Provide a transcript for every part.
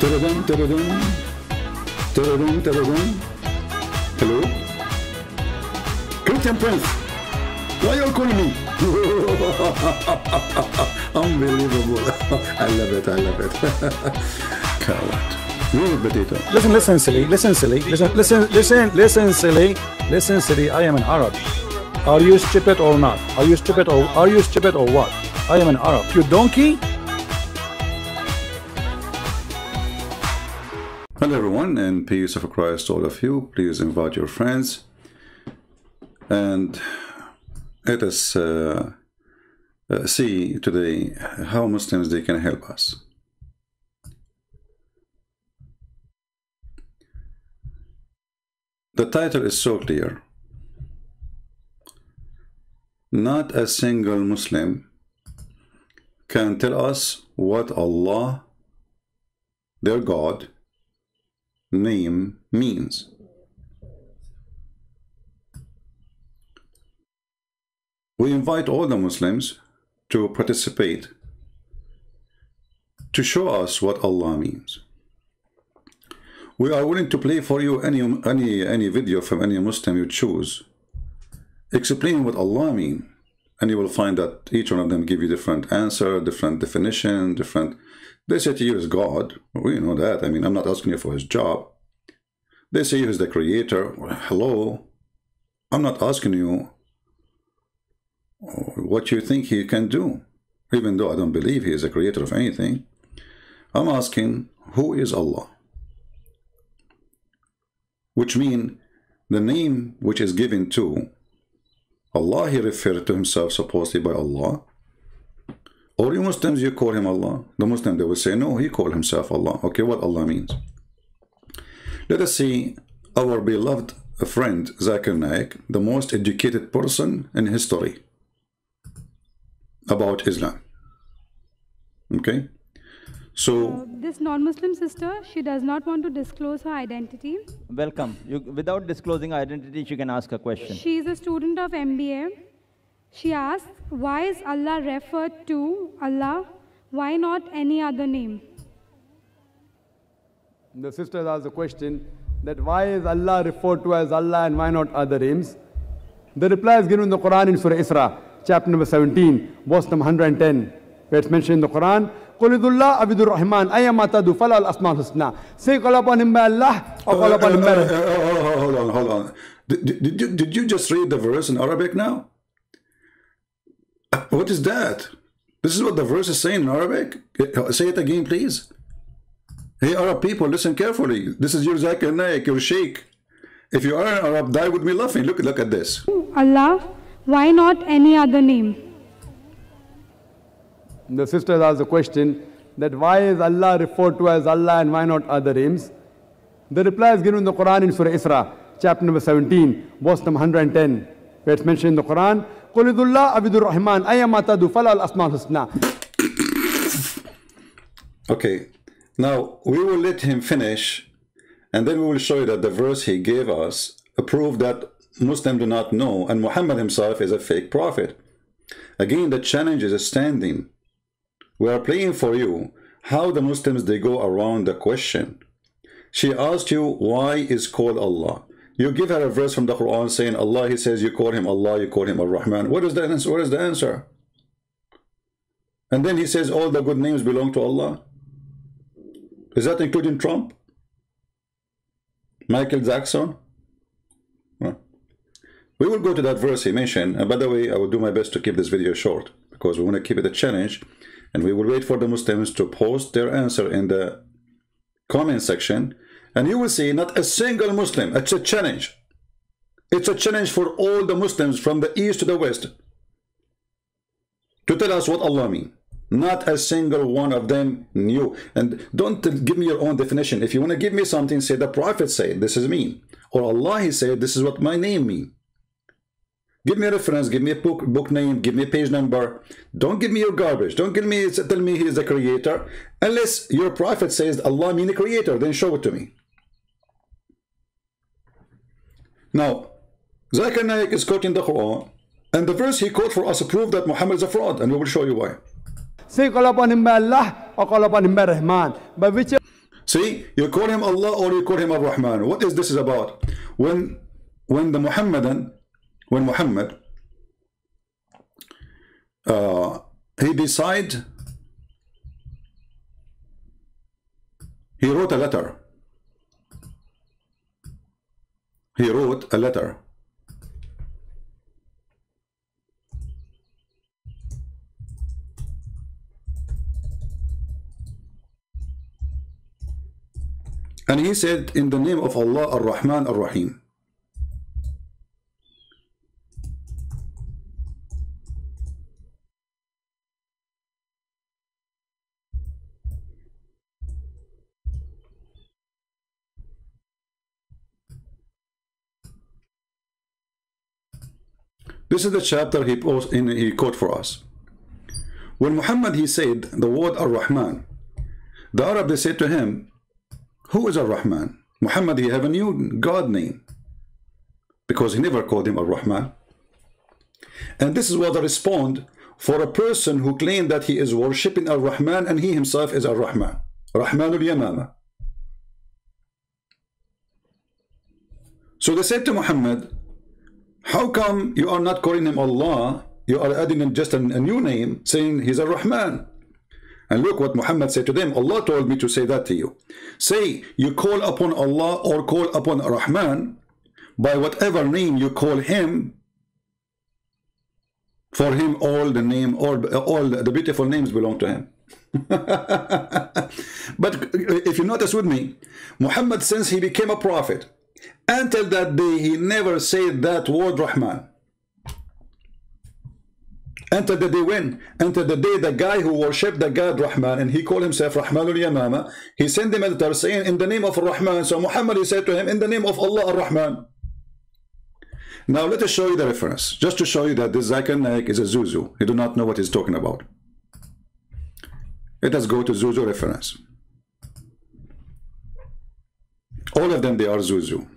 Ta-da-dum, ta-da-dum. Ta-da-dum, ta-da-dum. Hello? Christian Prince, why are you calling me? Unbelievable. I love it, I love it. God. Potato. Listen, silly. Listen, silly. Listen, silly. I am an Arab. Are you stupid or not? Are you stupid or what? I am an Arab. You donkey? Hello everyone, and peace of Christ to all of you. Please invite your friends, and let us see today how Muslims they can help us. The title is so clear. Not a single Muslim can tell us what Allah, their God, name means. We invite all the Muslims to participate, to show us what Allah means. We are willing to play for you any video from any Muslim you choose, explaining what Allah means, and you will find that each one of them give you different answer, different definition, different. They say to you is God. We know that. I mean, I'm not asking you for his job. They say he is the creator. Well, hello. I'm not asking you what you think he can do, even though I don't believe he is the creator of anything. I'm asking, who is Allah? Which means the name which is given to Allah, he referred to himself supposedly by Allah. Or you Muslims, you call him Allah. The Muslim, they will say, no, he called himself Allah. Okay, what Allah means. Let us see our beloved friend, Zakir Naik, the most educated person in history about Islam. Okay? So, this non-Muslim sister, she does not want to disclose her identity. Welcome. Without disclosing identity, she can ask a question. She is a student of MBA. She asks, why is Allah referred to Allah? Why not any other name? The sister asked the question that why is Allah referred to as Allah and why not other names? The reply is given in the Quran in Surah Isra, chapter number 17, verse number 110, where it's mentioned in the Quran, قُلِ ذُو اللَّهِ عَبِدُ الرَّحْمَنِ أَيَّمَا تَدُوا فَلَا الْأَسْمَاءُ الْحُسْنَى. Say call upon him by Allah or call upon him by hold on. Did you just read the verse in Arabic now? What is that? This is what the verse is saying in Arabic? Say it again, please. Hey, Arab people, listen carefully. This is your Zakir Naik, your sheikh. If you are an Arab, die with me laughing. Look at this. Allah, why not any other name? The sister asked the question that why is Allah referred to as Allah and why not other names? The reply is given in the Quran in Surah Isra, chapter number 17, verse number 110, where it's mentioned in the Quran, قُلِ ذُو اللَّهِ عَبِدُ الرَّحْمَنِ أَيَّمَا تَدُوا فَلَا الْأَسْمَاءُ الْحُسْنَى. Okay, now we will let him finish, and then we will show you that the verse he gave us prove that Muslims do not know, and Muhammad himself is a fake prophet. Again, the challenge is standing. We are playing for you how the Muslims they go around the question. She asked you why is called Allah. You give her a verse from the Quran saying Allah, he says you call him Allah, you call him Ar-Rahman. What is the answer? What is the answer? And then he says all the good names belong to Allah. Is that including Trump? Michael Jackson? We will go to that verse he mentioned. And by the way, I will do my best to keep this video short because we want to keep it a challenge. And we will wait for the Muslims to post their answer in the comment section. And you will see not a single Muslim. It's a challenge. It's a challenge for all the Muslims from the east to the west to tell us what Allah means. Not a single one of them knew. And don't give me your own definition. If you want to give me something, say the Prophet said, this is me. Or Allah, he said, this is what my name means. Give me a reference, give me a book name, give me a page number. Don't give me your garbage. Don't tell me he is the creator. Unless your prophet says Allah means the creator, then show it to me. Now, Zakir Naik is quoting the Quran, and the verse he quoted for us prove that Muhammad is a fraud, and we will show you why. Say call upon him by Allah or call upon him by Rahman. By which See, you call him Allah or you call him Ar-Rahman. What is this about? When Muhammad he decided, he wrote a letter. He wrote a letter. And he said, in the name of Allah, Ar-Rahman, Ar-Rahim. This is the chapter he quote for us. When Muhammad, he said the word Ar-Rahman, the Arab, they said to him, who is Ar-Rahman? Muhammad, he have a new God name, because he never called him Ar-Rahman. And this is what I respond for a person who claimed that he is worshipping Ar-Rahman and he himself is Ar-Rahman, Rahmanul Yamama. So they said to Muhammad, how come you are not calling him Allah? You are adding in just a new name, saying he's Ar-Rahman. And look what Muhammad said to them. Allah told me to say that to you. Say, you call upon Allah or call upon Ar-Rahman by whatever name you call him. For him all the name, all the beautiful names belong to him. But if you notice with me, Muhammad, since he became a prophet, until that day he never said that word Rahman. Until the day when? Until the day the guy who worshipped the God Rahman and he called himself Rahmanul Yamama, he sent him a letter saying in the name of Rahman. So Muhammad, he said to him, in the name of Allah Ar-Rahman. Now let us show you the reference, just to show you that this Zakir Naik is a Zuzu. He do not know what he's talking about. Let us go to Zuzu reference. All of them, they are Zuzu.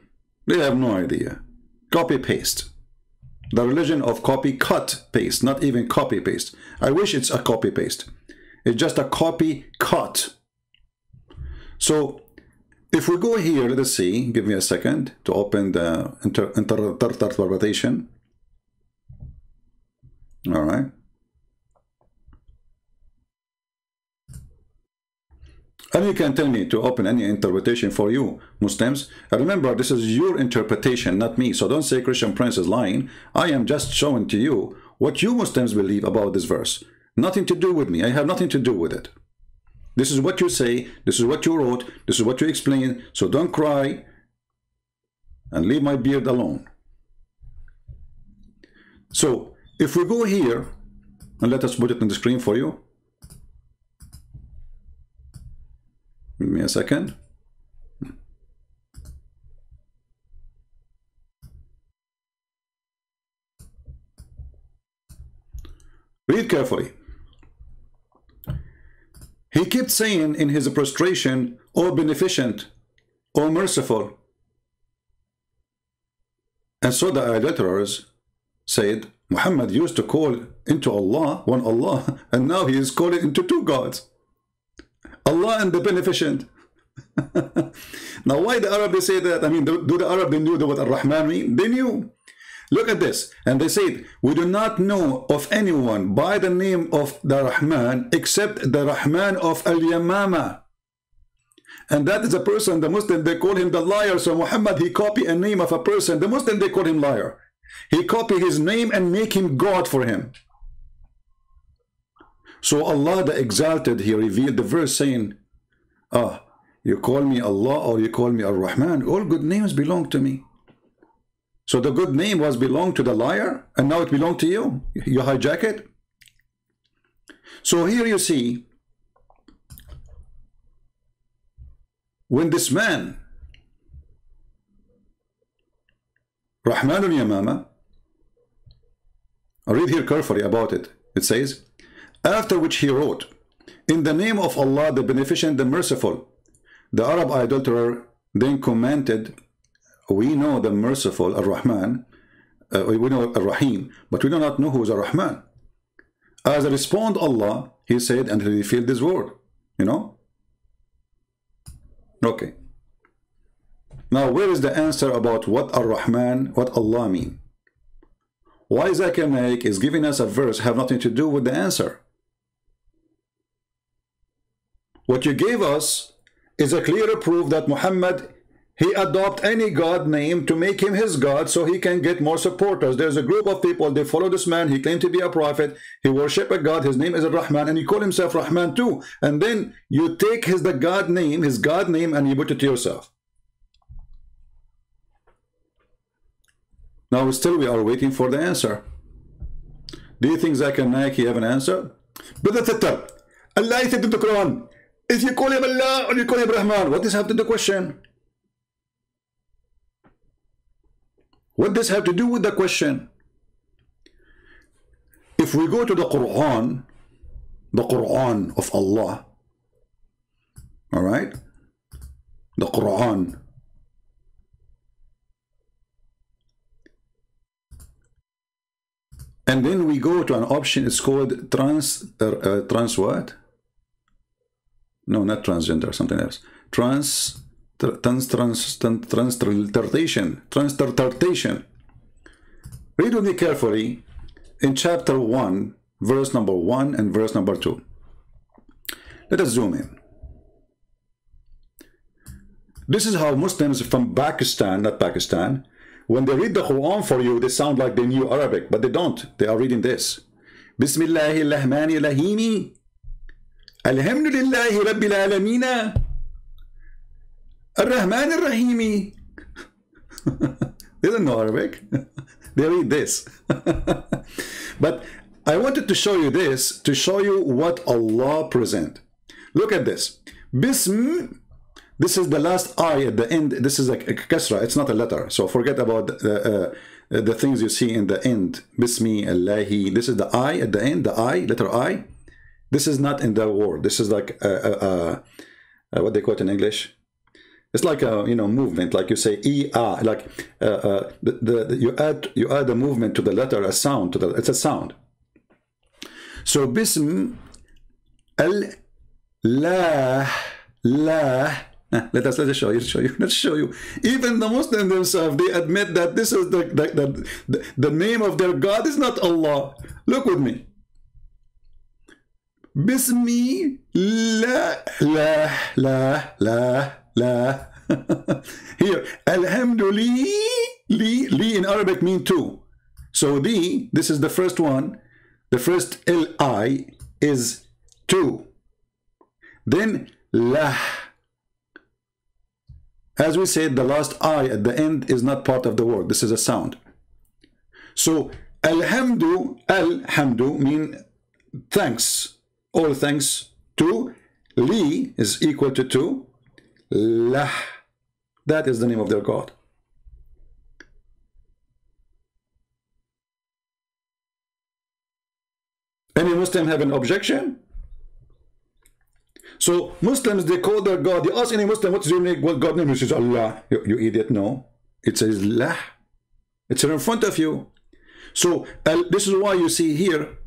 They have no idea. Copy paste. The religion of copy cut paste, not even copy paste. I wish it's a copy paste. It's just a copy cut. So if we go here, let us see, give me a second to open the interpretation. All right. And you can tell me to open any interpretation for you, Muslims. Remember, this is your interpretation, not me. So don't say Christian Prince is lying. I am just showing to you what you Muslims believe about this verse. Nothing to do with me. I have nothing to do with it. This is what you say. This is what you wrote. This is what you explain. So don't cry and leave my beard alone. So if we go here, and let us put it on the screen for you. Give me a second. Read carefully. He kept saying in his prostration, O beneficent, O merciful. And so the idolaters said, Muhammad used to call into Allah, one Allah, and now he is calling into two gods. Allah and the beneficent. Now why the Arab they say that? I mean, do the Arab they knew what Ar-Rahman mean? They knew. Look at this. And they said, we do not know of anyone by the name of the Rahman except the Rahman of Al-Yamama. And that is a person, the Muslim, they call him the liar. So Muhammad, he copy a name of a person. The Muslim, they call him liar. He copy his name and make him God for him. So Allah the Exalted, he revealed the verse saying, you call me Allah or you call me Ar-Rahman, all good names belong to me. So the good name was belong to the liar, and now it belongs to you. You hijack it. So here you see, when this man, Rahman al-Yamama, read here carefully about it. It says, after which he wrote, in the name of Allah, the Beneficent, the Merciful. The Arab idolater then commented, we know the Merciful, Ar-Rahman, we know Ar-Rahim, but we do not know who is Ar-Rahman. As a respond Allah, he said, and he revealed this word, you know. Okay. Now, where is the answer about what Ar-Rahman, what Allah mean? Why Zakir Naik is giving us a verse have nothing to do with the answer? What you gave us is a clear proof that Muhammad, he adopt any God name to make him his God so he can get more supporters. There's a group of people, they follow this man, he claimed to be a prophet, he worship a God, his name is Ar-Rahman, and he call himself Rahman too. And then you take his God name, and you put it to yourself. Now still we are waiting for the answer. Do you think Zakir Naik have an answer? But Allah said in the Quran, if you call him Allah or you call him Rahman, what does this have to do with the question? What does this have to do with the question? If we go to the Quran of Allah, all right, the Quran, and then we go to an option, it's called trans what? No, not transgender, something else. Transliteration. Read with me carefully in chapter 1, verse number 1 and verse number 2. Let us zoom in. This is how Muslims from Pakistan, not Pakistan, when they read the Quran for you, they sound like they knew Arabic, but they don't. They are reading this. Bismillahirrahmanirrahim. Alhamdulillahi Rabbil Alameen. Ar-Rahman Ar-Rahimi. They don't know Arabic. They read this. But I wanted to show you this, to show you what Allah present. Look at this. Bism. This is the last I at the end. This is a kasra. It's not a letter. So forget about the things you see in the end. Bismi Allahi. This is the I at the end. The I, letter I. This is not in the word. This is like what they call it in English. It's like a movement, like you say like you add a movement to the letter, a sound to the. It's a sound. So bism al la. Let us show you. Let's show you. Even the Muslims themselves, they admit that this is the name of their God is not Allah. Look with me. Bismi la. Here, alhamdulillah, li in Arabic mean two. So this is the first one. The first li is two. Then lah. As we said, the last I at the end is not part of the word. This is a sound. So alhamdu mean thanks. All thanks to. Li is equal to two. Lah. That is the name of their God. Any Muslim have an objection? So Muslims, they call their God. You ask any Muslim, what's your name? What God name? He says Allah. You idiot. No. It says Lah. It's in front of you. So this is why you see here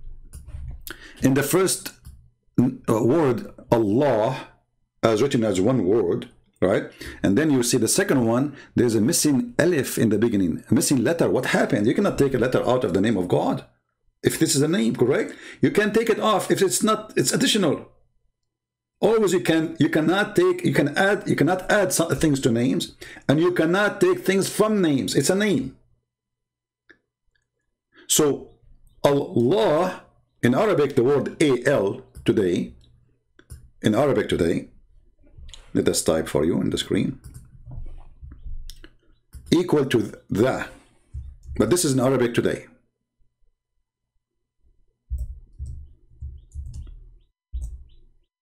in the first word Allah as written as one word, right? And then you see the second one, there's a missing alif in the beginning, a missing letter. What happened? You cannot take a letter out of the name of God. If this is a name, correct? You can take it off if it's not, it's additional. Always you cannot add some things to names, and you cannot take things from names. It's a name. So Allah in Arabic, the word al today, in Arabic today, let us type for you on the screen, equal to the, but this is in Arabic today.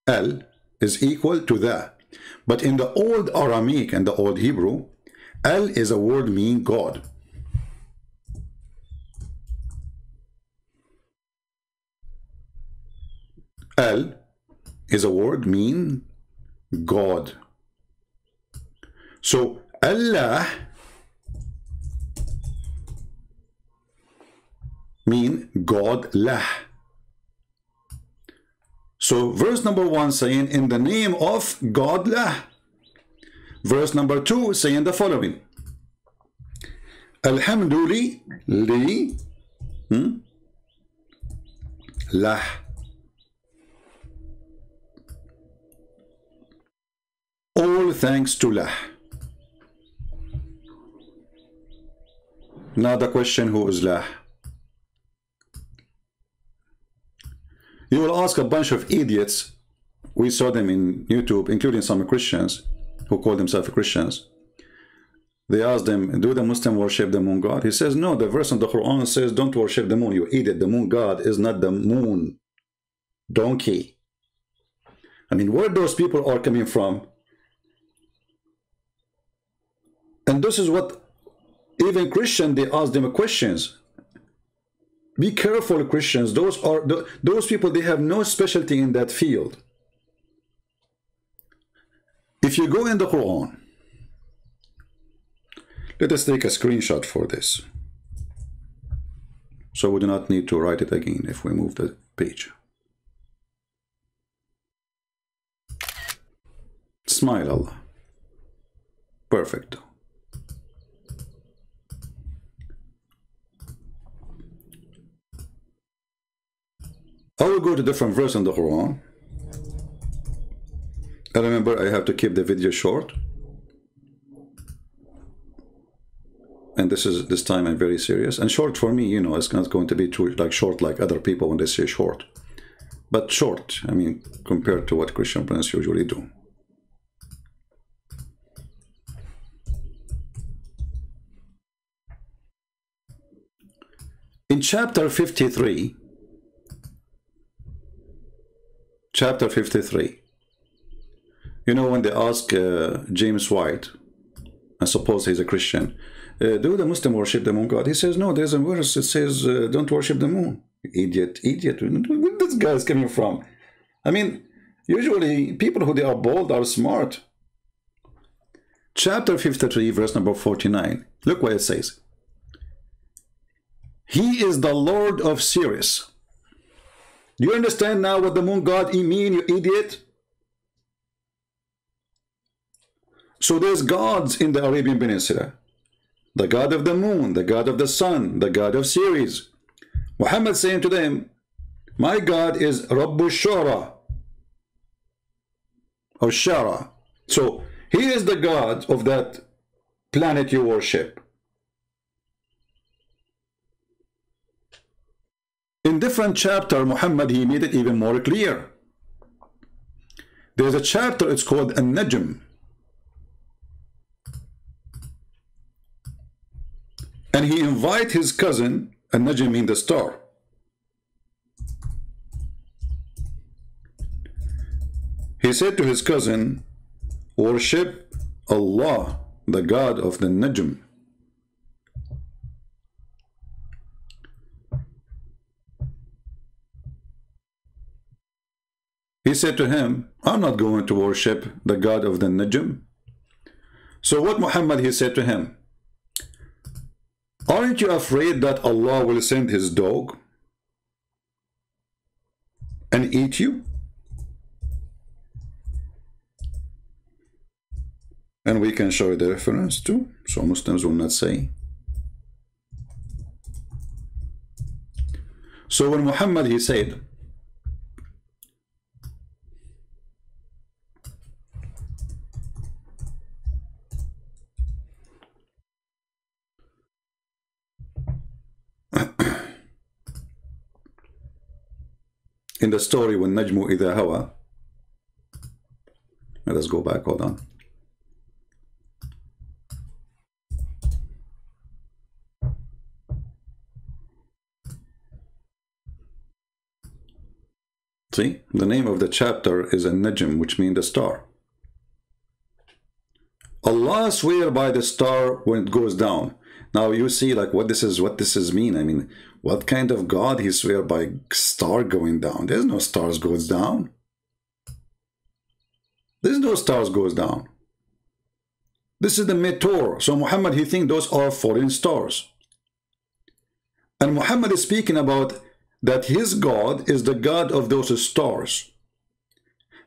Al is equal to the, but in the old Aramaic and the old Hebrew, Al is a word meaning God. Al is a word mean God. So Allah mean God lah. So verse number 1 saying in the name of God lah. Verse number 2 saying the following. Alhamdulillah li lah. All thanks to lah. Now the question, who is lah? You will ask a bunch of idiots. We saw them in YouTube, including some Christians who call themselves Christians. They asked them, do the Muslim worship the moon god? He says, no, the verse in the Quran says, don't worship the moon, you idiot. The moon god is not the moon. Donkey. I mean, where those people are coming from? And this is what even Christians, they ask them questions. Be careful, Christians. Those people, they have no specialty in that field. If you go in the Quran, let us take a screenshot for this, so we do not need to write it again if we move the page. Smile, Allah. Perfect. I will go to different verse in the Quran. I remember I have to keep the video short. And this time I'm very serious. And short for me, you know, it's not going to be too short like other people when they say short. But short, I mean, compared to what Christian friends usually do. In chapter 53, you know, when they ask James White, I suppose he's a Christian, do the Muslim worship the moon god? He says, no, there's a verse that says, don't worship the moon. Idiot, idiot. Where this guy is coming from? I mean, usually people who they are bold are smart. Chapter 53, verse number 49. Look what it says. He is the Lord of Sirius. Do you understand now what the moon god mean, you idiot? So there's gods in the Arabian Peninsula. The god of the moon, the god of the sun, the god of Sirius. Muhammad saying to them, my God is Rabbu Shara or Shara. So he is the god of that planet you worship. In different chapter, Muhammad, he made it even more clear. There's a chapter, it's called An-Najm. And he invite his cousin, An-Najm means the star. He said to his cousin, worship Allah, the God of the Najm. He said to him, I'm not going to worship the God of the Najm. So what Muhammad, he said to him, aren't you afraid that Allah will send his dog and eat you? And we can show you the reference too, so Muslims will not say. So when Muhammad, he said, in the story when Najmu Idha Hawa, let us go back, hold on. See, the name of the chapter is An-Najm, which means the star. Allah swear by the star when it goes down. Now you see like what this is mean. I mean, what kind of God he swear by star going down? There's no stars goes down. There's no stars goes down. This is the meteor. So Muhammad, he think those are foreign stars. And Muhammad is speaking about that his God is the God of those stars.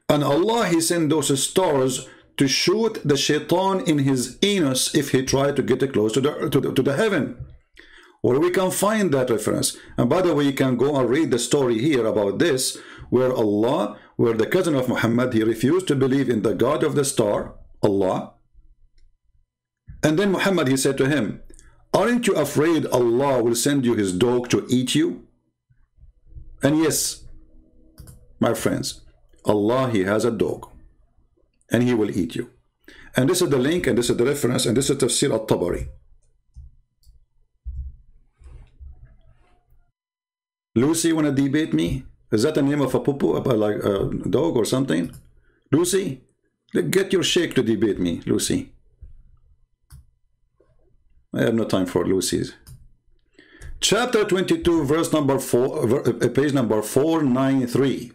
And Allah, he sent those stars to shoot the shaitan in his anus if he tried to get close to the heaven. Or we can find that reference. And by the way, you can go and read the story here about this, where the cousin of Muhammad, he refused to believe in the God of the star, Allah. And then Muhammad, he said to him, aren't you afraid Allah will send you his dog to eat you? And yes, my friends, Allah, he has a dog, and he will eat you. And this is the link, and this is the reference, and this is Tafsir al-Tabari. Lucy, wanna debate me? Is that the name of a poo-poo, like a dog or something? Lucy, get your sheikh to debate me, Lucy. I have no time for Lucy's. Chapter 22, verse number 4, page number 493.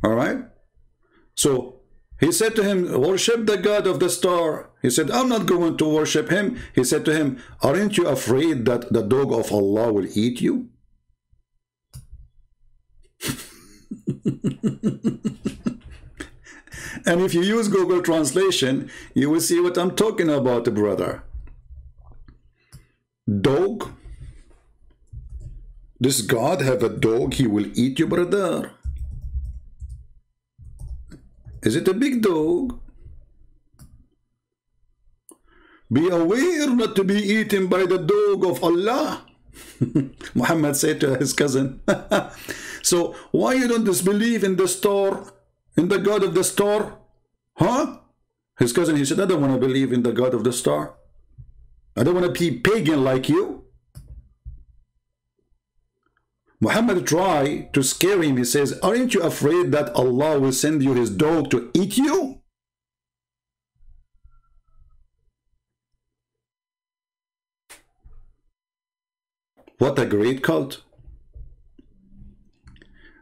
All right? So he said to him, worship the God of the star. He said, I'm not going to worship him. He said to him, aren't you afraid that the dog of Allah will eat you? And if you use Google Translation, you will see what I'm talking about, brother. Dog? Does God have a dog? He will eat you, brother. Is it a big dog? Be aware not to be eaten by the dog of Allah. Muhammad said to his cousin. So why you don't disbelieve in the star, in the God of the star? Huh? His cousin, he said, I don't want to believe in the God of the star. I don't want to be pagan like you. Muhammad tried to scare him. He says, aren't you afraid that Allah will send you his dog to eat you? What a great cult.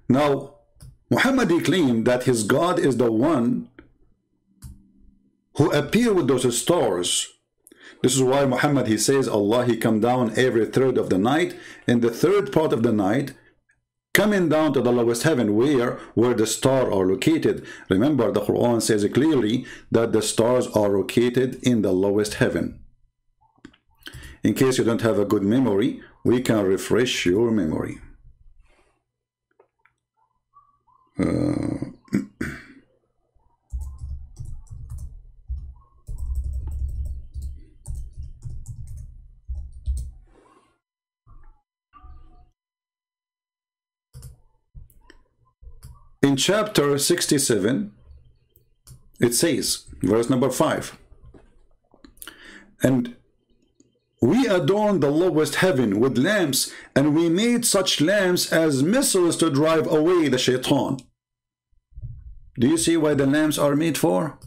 Now, Muhammad claimed that his God is the one who appeared with those stars. This is why Muhammad, he says, Allah, he come down every third of the night, and the third part of the night, coming down to the lowest heaven, where the stars are located. Remember, the Quran says clearly that the stars are located in the lowest heaven. In case you don't have a good memory, we can refresh your memory. In chapter 67, it says, verse number 5, and we adorned the lowest heaven with lamps, and we made such lamps as missiles to drive away the shaitan. Do you see why the lamps are made for?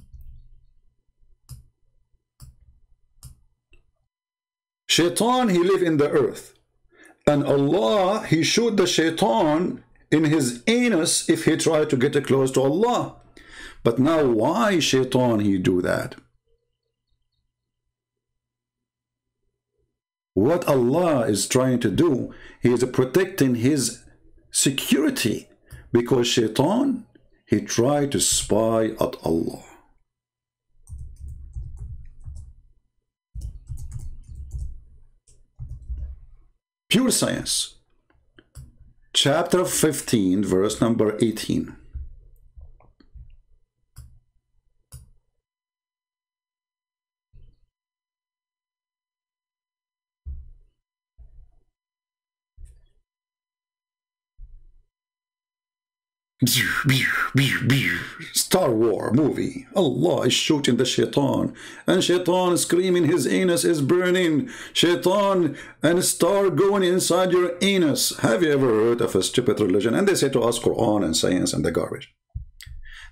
Shaitan, he live in the earth, and Allah, he shoot the shaitan in his anus if he tried to get close to Allah. But now why shaitan he do that? What Allah is trying to do, he is protecting his security, because shaitan, he tried to spy at Allah. Pure science. Chapter 15, verse number 18. Star Wars movie. Allah is shooting the shaitan, and shaitan screaming his anus is burning. Shaitan and star going inside your anus. Have you ever heard of a stupid religion? And they say to us Quran and science and the garbage.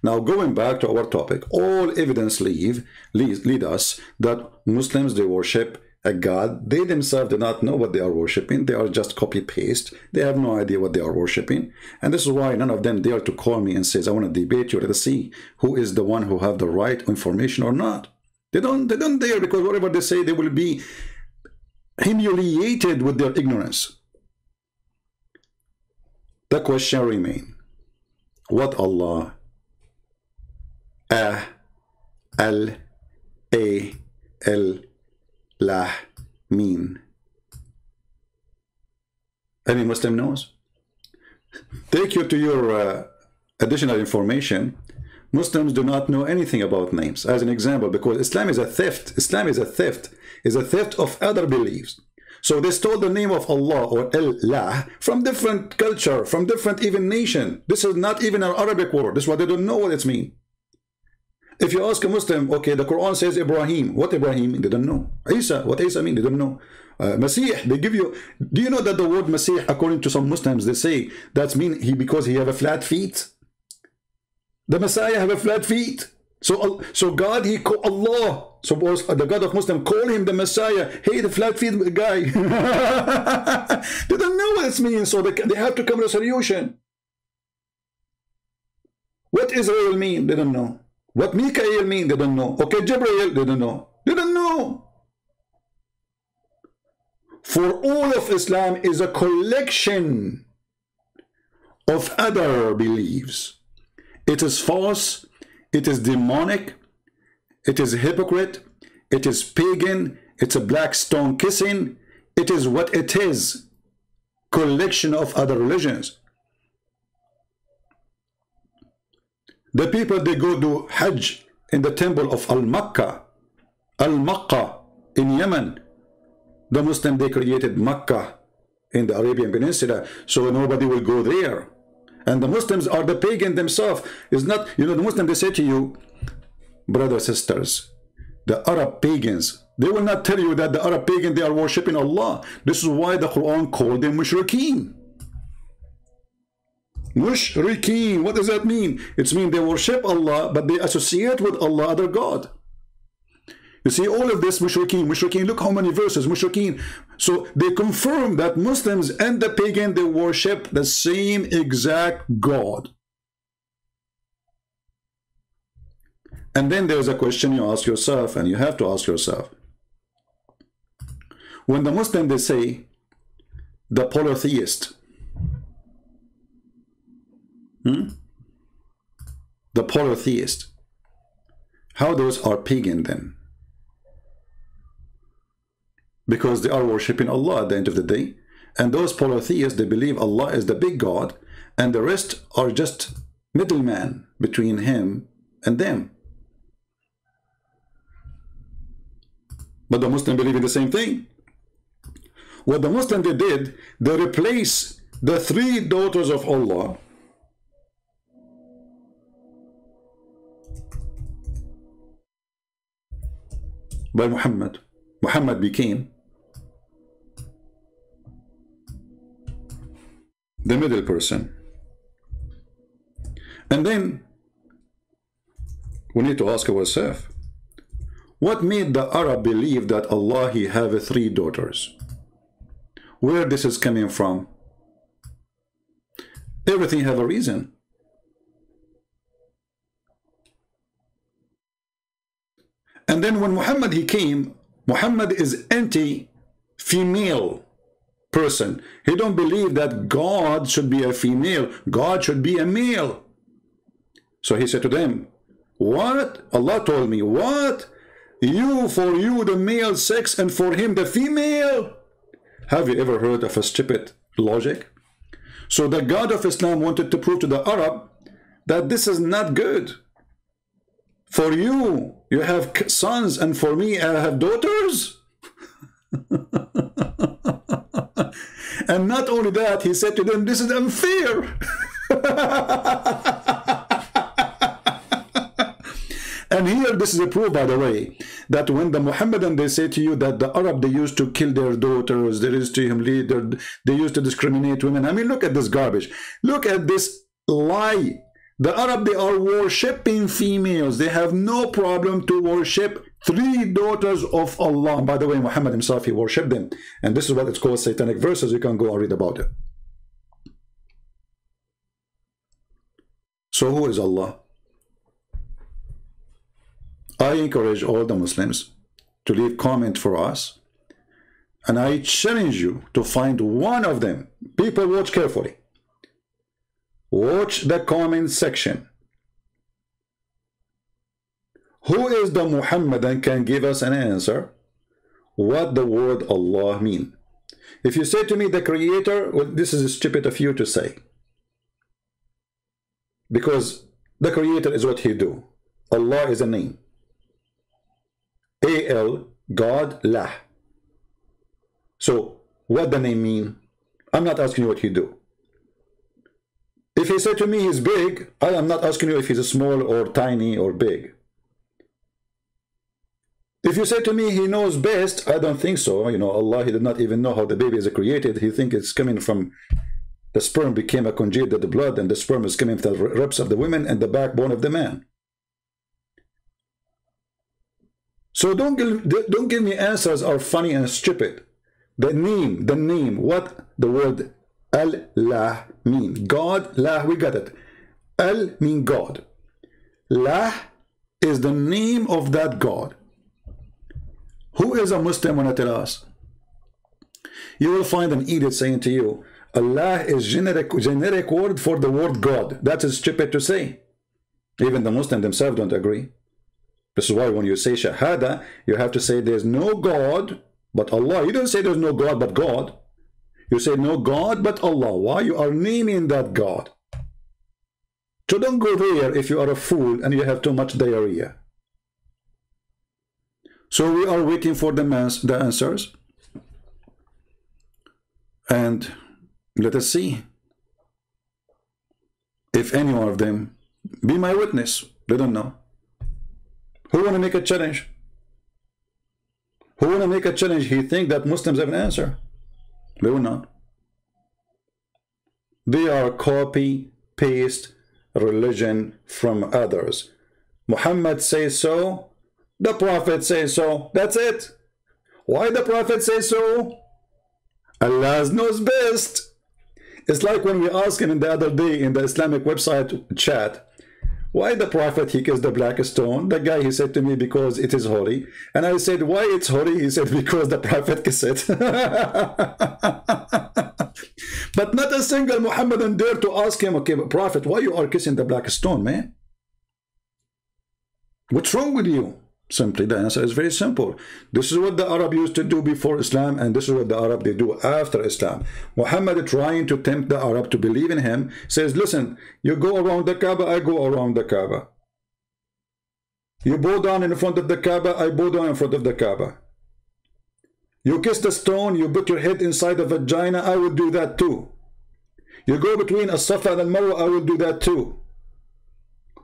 Now going back to our topic, all evidence lead us that Muslims, they worship a God. They themselves do not know what they are worshipping. They are just copy-paste. They have no idea what they are worshipping. And this is why none of them dare to call me and says, I want to debate you. Let us see who is the one who have the right information or not. They don't dare, because whatever they say, they will be humiliated with their ignorance. The question remains, what Allah A, L, A, L, lah, mean? Any Muslim knows? Take you to your additional information. Muslims do not know anything about names. As an example, because Islam is a theft. Islam is a theft. Is a theft of other beliefs. So they stole the name of Allah or Allah from different culture, from different even nation. This is not even an Arabic word. This is why they don't know what it means. If you ask a Muslim, okay, the Quran says Ibrahim. What Ibrahim? They don't know. Isa, what Isa mean? They don't know. Masih, they give you. Do you know that the word Masih, according to some Muslims, they say that's mean because he have a flat feet. The Messiah have a flat feet. So God, he call Allah. Suppose the God of Muslim call him the Messiah. Hey, the flat feet guy. They don't know what it means, so they have to come to a solution. What Israel mean? They don't know. What Mikael mean? They don't know. Okay, Jibreel, they don't know. They don't know. For all of Islam is a collection of other beliefs. It is false, it is demonic, it is hypocrite, it is pagan, it's a black stone kissing, it is what it is. Collection of other religions. The people, they go to Hajj in the temple of Al-Makkah in Yemen. The Muslim, they created Makkah in the Arabian Peninsula, so nobody will go there. And the Muslims are the pagan themselves. It's not, you know, the Muslim, they say to you, brothers, sisters, the Arab pagans, they will not tell you that the Arab pagan, they are worshipping Allah. This is why the Quran called them mushrikeen. Mushrikeen, what does that mean? It means they worship Allah, but they associate with Allah other God. You see, all of this mushrikeen, look how many verses, mushrikeen. So they confirm that Muslims and the pagan, they worship the same exact God. And then there's a question you ask yourself, and you have to ask yourself. When the Muslim, they say, the polytheist, the polytheist, how those are pagan then? Because they are worshipping Allah at the end of the day. And those polytheists, they believe Allah is the big God, and the rest are just middlemen between him and them. But the Muslim believe in the same thing. What the Muslim they did, they replaced the three daughters of Allah by Muhammad. Muhammad became the middle person. And then we need to ask ourselves, what made the Arab believe that Allah, he have three daughters? Where this is coming from? Everything have a reason. And then when Muhammad he came, Muhammad is anti-female person. He don't believe that God should be a female. God should be a male. So he said to them, what? Allah told me, what? For you the male sex and for him the female? Have you ever heard of a stupid logic? So the God of Islam wanted to prove to the Arab that this is not good. For you, you have sons, and for me, I have daughters. And not only that, he said to them, this is unfair. And here, this is a proof, by the way, that when the Muhammadan, they say to you that the Arab, they used to kill their daughters, they used to humiliate, they used to discriminate women. I mean, look at this garbage. Look at this lie. The Arab, they are worshipping females. They have no problem to worship three daughters of Allah. And by the way, Muhammad himself, he worshipped them. And this is what it's called satanic verses. You can go and read about it. So who is Allah? I encourage all the Muslims to leave comment for us. And I challenge you to find one of them. People, watch carefully. Watch the comment section. Who is the Muhammad and can give us an answer what the word Allah mean? If you say to me the creator, well, this is stupid of you to say, because the creator is what he do. Allah is a name. A-L, God, Lah. So what the name mean? I'm not asking you what he do. If he said to me he's big, I am not asking you if he's small or tiny or big. If you say to me he knows best, I don't think so. You know, Allah, he did not even know how the baby is created. He think it's coming from the sperm became a congealed to the blood, and the sperm is coming from the ribs of the women and the backbone of the man. So don't give me answers are funny and stupid. The name, what the word Allah mean? God, Lah, we got it. Al mean God. Lah is the name of that God. Who is a Muslim when I tell us? You will find an edict saying to you, Allah is generic word for the word God. That is stupid to say. Even the Muslims themselves don't agree. This is why when you say Shahada, you have to say there's no God but Allah. You don't say there's no God but God. You say no God but Allah. Why? You are naming that God. So don't go there if you are a fool and you have too much diarrhea. So we are waiting for the answers. And let us see if any one of them be my witness. They don't know. Who want to make a challenge? Who want to make a challenge? He think that Muslims have an answer. They will not. They are copy-paste religion from others. Muhammad says so. The Prophet says so. That's it. Why the Prophet says so? Allah knows best. It's like when we asked him the other day in the Islamic website chat, why the Prophet he kissed the black stone? The guy, he said to me, because it is holy. And I said, why it's holy? He said, because the Prophet kissed it. But not a single Muhammadan dare to ask him, okay, but Prophet, why you are kissing the black stone, man? What's wrong with you? Simply, the answer is very simple. This is what the Arab used to do before Islam, and this is what the Arab they do after Islam. Muhammad trying to tempt the Arab to believe in him, says, listen, you go around the Kaaba, I go around the Kaaba. You bow down in front of the Kaaba, I bow down in front of the Kaaba. You kiss the stone, you put your head inside the vagina, I will do that too. You go between As-Safa and Al-Marwa, I will do that too.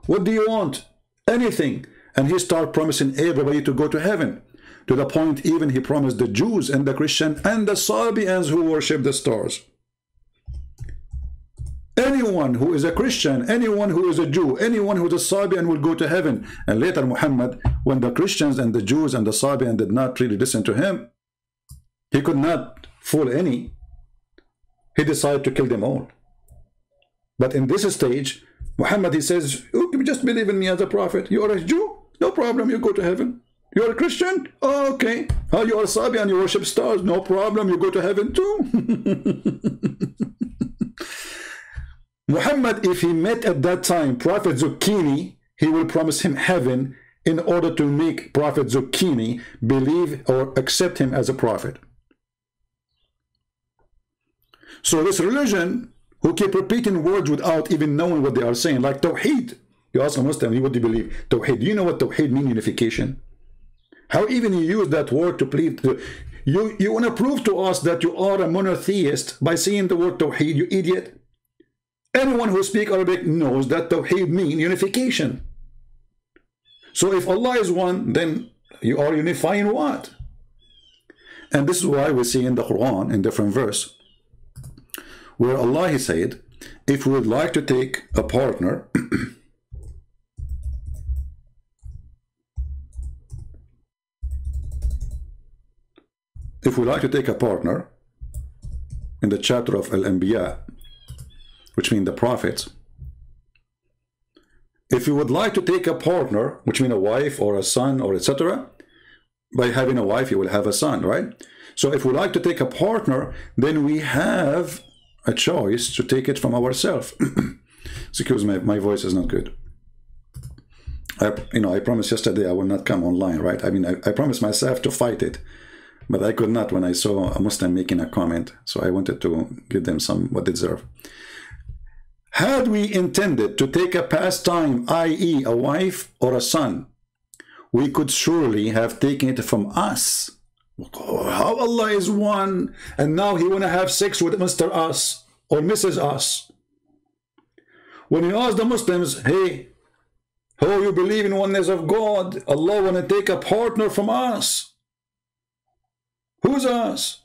What do you want? Anything. And he started promising everybody to go to heaven, to the point even he promised the Jews and the Christians and the Sabians who worship the stars. Anyone who is a Christian, anyone who is a Jew, anyone who is a Sabian will go to heaven. And later Muhammad, when the Christians and the Jews and the Sabian did not really listen to him, he could not fool any. He decided to kill them all. But in this stage, Muhammad, he says, you just believe in me as a prophet. You are a Jew? No problem, you go to heaven. You are a Christian? Oh, okay. Oh, you are a Sabian, you worship stars? No problem, you go to heaven too. Muhammad, if he met at that time Prophet Zucchini, he will promise him heaven in order to make Prophet Zucchini believe or accept him as a prophet. So this religion, who keep repeating words without even knowing what they are saying, like Tawheed. You ask a Muslim, what do you believe? Tawheed. Do you know what Tawheed means? Unification. How even you use that word to plead? You want to prove to us that you are a monotheist by saying the word Tawheed, you idiot. Anyone who speaks Arabic knows that Tawheed means unification. So if Allah is one, then you are unifying what? And this is why we see in the Quran, in different verse, where Allah, he said, if we would like to take a partner, if we like to take a partner, in the chapter of Al-Anbiya, which means the prophets, if you would like to take a partner, which means a wife or a son or etc., by having a wife, you will have a son, right? So if we like to take a partner, then we have a choice to take it from ourselves. Excuse me, my voice is not good. I promised yesterday I will not come online, right? I mean, I promised myself to fight it, but I could not when I saw a Muslim making a comment. So I wanted to give them what they deserve. Had we intended to take a pastime, i.e. a wife or a son, we could surely have taken it from us. How Allah is one, and now he want to have sex with Mr. Us or Mrs. Us. When you ask the Muslims, hey, oh, you believe in oneness of God, Allah want to take a partner from us. Who's us?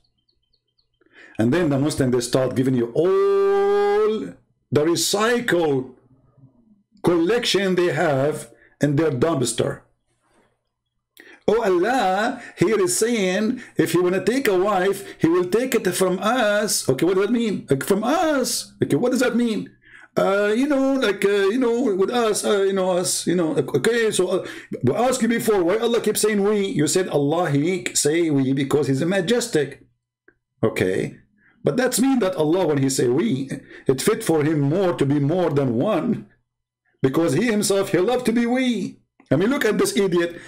And then the Muslims, they start giving you all the recycle collection they have in their dumpster. Oh, Allah here is saying, if you want to take a wife, he will take it from us. Okay, what does that mean? Like, from us. Okay, what does that mean? With us, okay, so we asked you before, why Allah keeps saying we? You said Allah, he say we because he's majestic. Okay, but that's mean that Allah, when he say we, it fit for him more to be more than one, because he himself, he loved to be we. I mean, look at this idiot.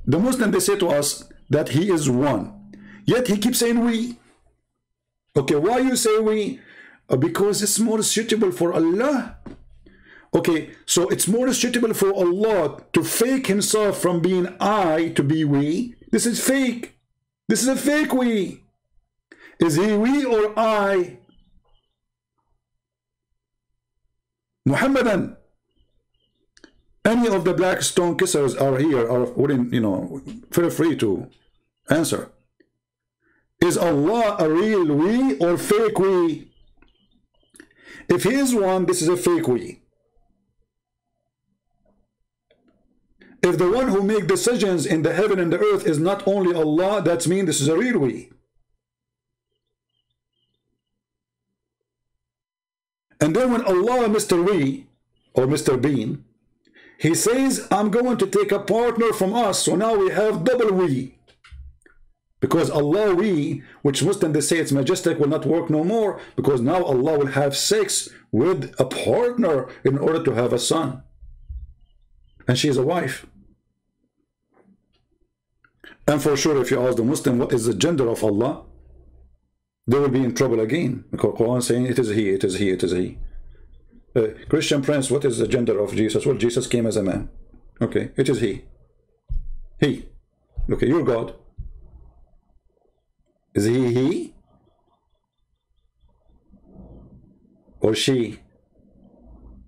The Muslim, they say to us that he is one, yet he keeps saying we. Okay, why you say we? Because it's more suitable for Allah. Okay, so it's more suitable for Allah to fake himself from being I to be we. This is fake. This is a fake we. Is he we or I? Muhammadan. Any of the black stone kissers are here, are willing, feel free to answer. Is Allah a real we or fake we? If he is one, this is a fake we. If the one who makes decisions in the heaven and the earth is not only Allah, that means this is a real we. And then when Allah, Mr. We, or Mr. Bean, he says, I'm going to take a partner from us, so now we have double we. Because Allah we, which Muslims they say it's majestic, will not work no more, because now Allah will have sex with a partner in order to have a son. And she is a wife. And for sure, if you ask the Muslim what is the gender of Allah, they will be in trouble again. Because Quran is saying it is he, it is he, it is he. Christian Prince, what is the gender of Jesus? Well, Jesus came as a man. Okay, it is he. He. Okay, you're God. Is he? Or she?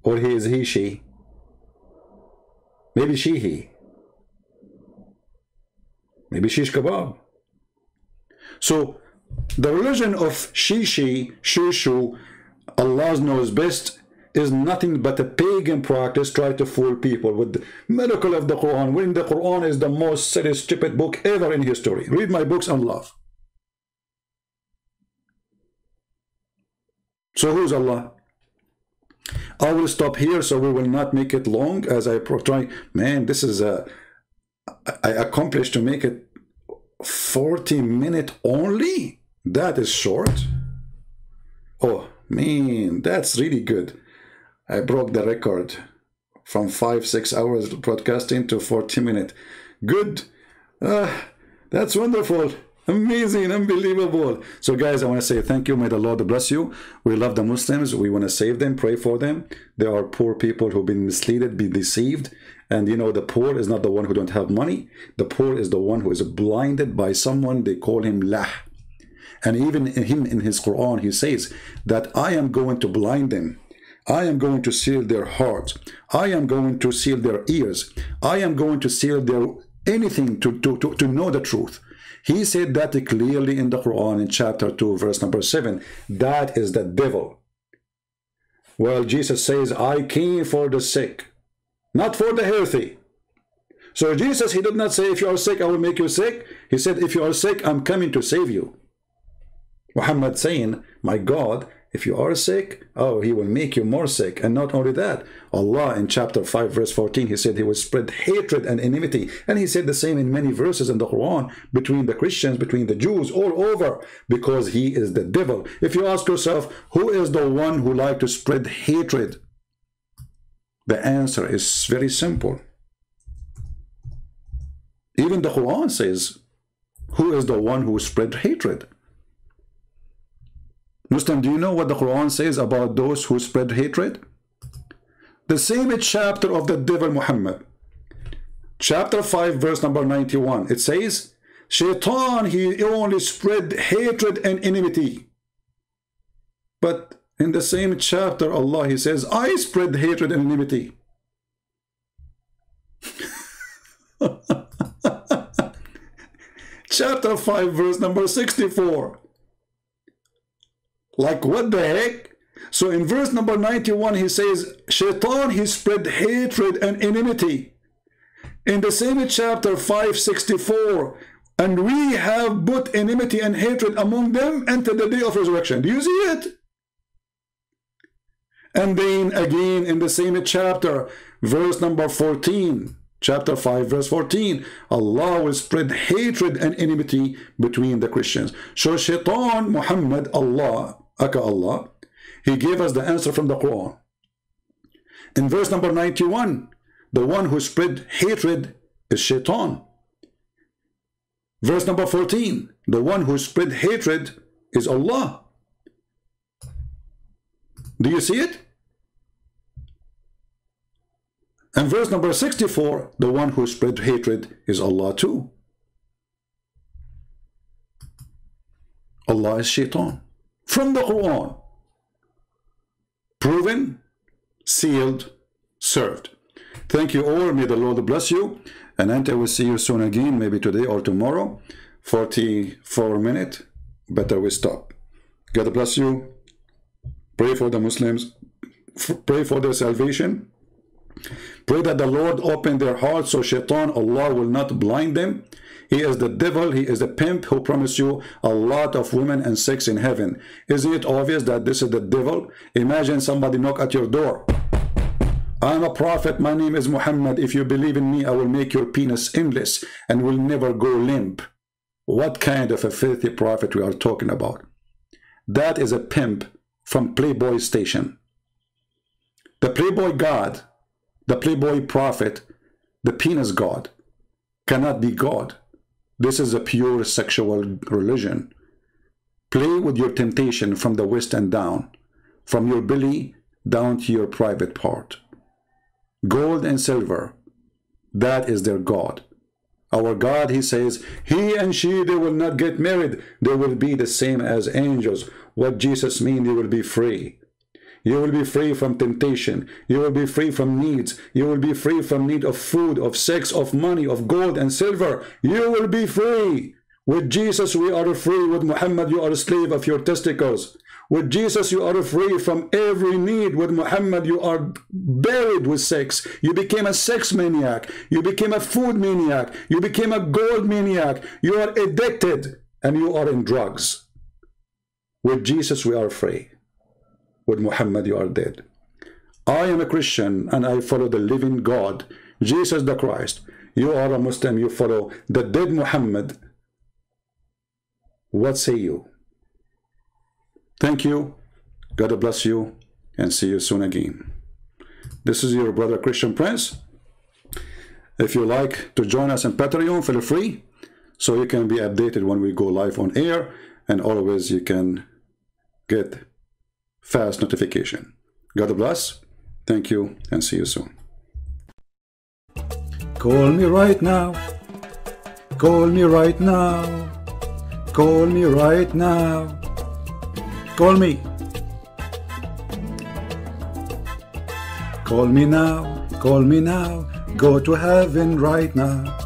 Or he is he, she? Maybe she, he. Maybe shish kebab. So, the religion of she, shu, Allah knows best, is nothing but a pagan practice, try to fool people with the miracle of the Quran, when the Quran is the most silly, stupid book ever in history. Read my books on love. So who's Allah? I will stop here so we will not make it long as I try. Man, this is I accomplished to make it 40 minutes only. That is short. Oh man, that's really good. I broke the record from 5-6 hours broadcasting to 40 minutes. Good. That's wonderful. Amazing, unbelievable. So guys, I want to say thank you. May the Lord bless you. We love the Muslims. We want to save them, pray for them. There are poor people who've been misled, been deceived. And the poor is not the one who don't have money. The poor is the one who is blinded by someone. They call him lah. And even in his Quran, he says that I am going to blind them. I am going to seal their hearts. I am going to seal their ears. I am going to seal their anything to know the truth. He said that clearly in the Quran in chapter 2, verse number 7. That is the devil. Well, Jesus says, I came for the sick, not for the healthy. So Jesus, he did not say, if you are sick, I will make you sick. He said, if you are sick, I'm coming to save you. Muhammad saying, my God, if you are sick, oh, he will make you more sick. And not only that, Allah in chapter 5 verse 14, he said he will spread hatred and enmity. And he said the same in many verses in the Quran, between the Christians, between the Jews, all over, because he is the devil. If you ask yourself, who is the one who likes to spread hatred? The answer is very simple. Even the Quran says, who is the one who spread hatred? Muslim, do you know what the Quran says about those who spread hatred? The same chapter of the devil Muhammad, chapter 5, verse number 91, it says, Shaitan, he only spread hatred and enmity. But in the same chapter, Allah, he says, I spread hatred and enmity. Chapter 5, verse number 64. Like, what the heck? So in verse number 91, he says, Shaitan, he spread hatred and enmity. In the same chapter 564, and we have put enmity and hatred among them until the day of resurrection. Do you see it? And then again in the same chapter, verse number 14, chapter 5, verse 14, Allah will spread hatred and enmity between the Christians. So Shaitan, Muhammad, Allah, Allah, he gave us the answer from the Quran. In verse number 91, the one who spread hatred is Shaitan. Verse number 14, the one who spread hatred is Allah. Do you see it? And verse number 64, the one who spread hatred is Allah too. Allah is Shaitan. From the Quran. Proven, sealed, served. Thank you all. May the Lord bless you. And I will see you soon again, maybe today or tomorrow. 44 minutes. Better we stop. God bless you. Pray for the Muslims. Pray for their salvation. Pray that the Lord open their hearts so Shaitan, Allah, will not blind them. He is the devil, he is the pimp who promised you a lot of women and sex in heaven. Isn't it obvious that this is the devil? Imagine somebody knock at your door. I'm a prophet, my name is Muhammad. If you believe in me, I will make your penis endless and will never go limp. What kind of a filthy prophet we are talking about? That is a pimp from Playboy station. The Playboy God, the Playboy prophet, the penis God cannot be God. This is a pure sexual religion. Play with your temptation from the waist and down, from your belly down to your private part. Gold and silver, that is their God. Our God, he says, he and she, they will not get married. They will be the same as angels. What Jesus means, they will be free. You will be free from temptation. You will be free from needs. You will be free from need of food, of sex, of money, of gold and silver. You will be free. With Jesus, we are free. With Muhammad, you are a slave of your testicles. With Jesus, you are free from every need. With Muhammad, you are buried with sex. You became a sex maniac. You became a food maniac. You became a gold maniac. You are addicted and you are in drugs. With Jesus, we are free. With Muhammad, you are dead. I am a Christian and I follow the living God, Jesus the Christ. You are a Muslim, you follow the dead Muhammad. What say you? Thank you. God bless you and see you soon again. This is your brother Christian Prince. If you like to join us in Patreon, feel free, so you can be updated when we go live on air, and always you can get fast notification. God bless. Thank you and see you soon. Call me right now. Call me right now. Call me right now. Call me. Call me now. Call me now. Go to heaven right now.